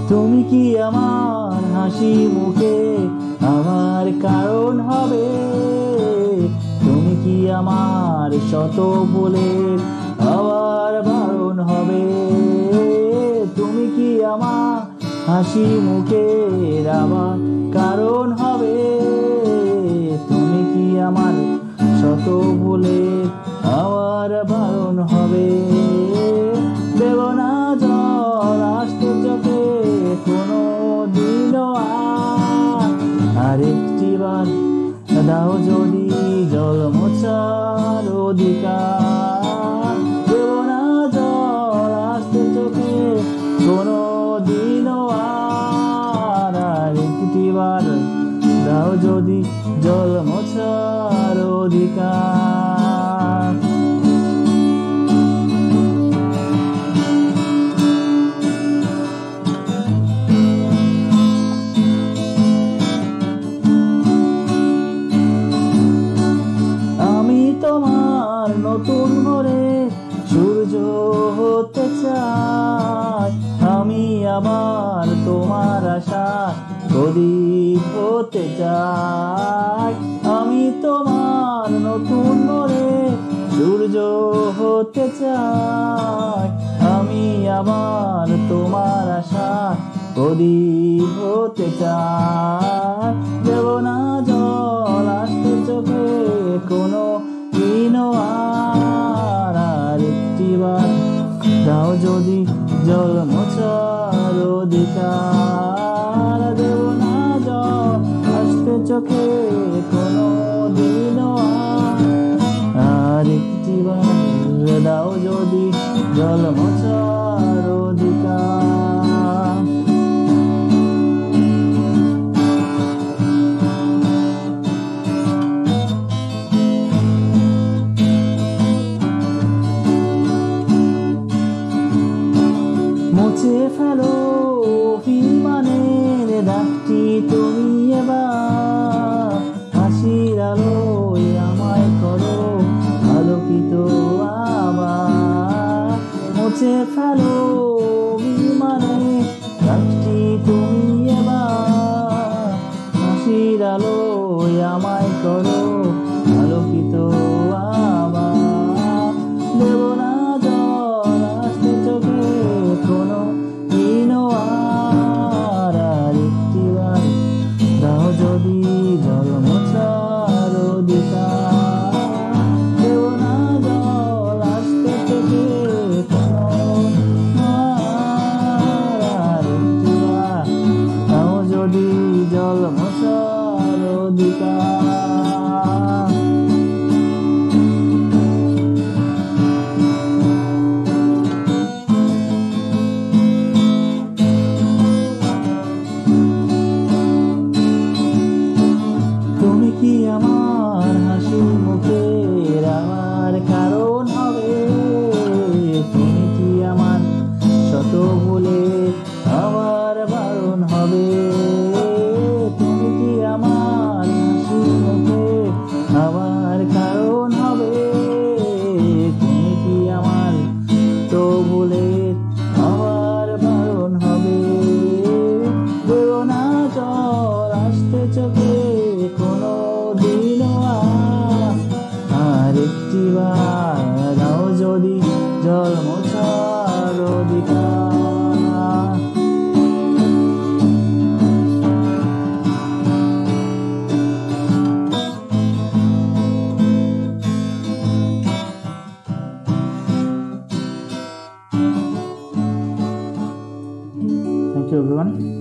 তুমি কি আমার হাসি মুখে আমার কারণ হবে? তুমি কি আমার শত ফুলের আবার বারণ হবে? তুমি কি আমার হাসি মুখের আবার কারণ হবে? তুমি কি আমার শত ফুলের আবার বারণ হবে? দেব না জল আসতে চোখে কোনো দিনও আরেকটিবার দাও যদি জল মোছার অধিকার। দেব না জল আসতে চোখে কোনো দিনও আরেকটিবার দাও যদি জল মোছার অধিকার। তোমার নতুন ভোরে সূর্য হতে চাই, আমি আবার তোমার আশা প্রদীপ হতে চাই। আমি তোমার নতুন ভোরে সূর্য হতে চাই, আমি আবার তোমার আশা প্রদীপ হতে চাই। দেব না জল আসতে চোখে কোনো আরেকটিবার দাও যদি জল মোছার অধিকার। দেব না জল আসতে চোখে কোনো দিনও আরেকটিবার দাও যদি জল মোছার অধিকার। মুছে ফেলো অভিমানের দাগটি তুমি এবার, হাসির আলোয় আমায় করো আলোকিত আবার। মুছে ফেলো অভিমানের দাগটি তুমি এবার, হাসির আলোয় আমায় করো আলোকিত আবার। দেব না জল আসতে চোখে কোনো দিনও আরেকটিবার দাও যদি জল মোছার অধিকার। দেব না জল আসতে চোখে কোনো আরেকটিবার দাও যদি জল মোছার অধিকার। তুমি কি আমার হাসি মুখের আমার কারণ হবে? তুমি কি আমার শত ভুলে আমার বারণ হবে? তুমি কি আমার হাসি মুখের আমার কারণ হবে? তুমি কি আমার তো ভুলে আমার বারণ হবে? দেব না জল আসতে চোখে কোনো দিনও আরেকটিবার দাও যদি জল মোছার অধিকার। Thank you everyone.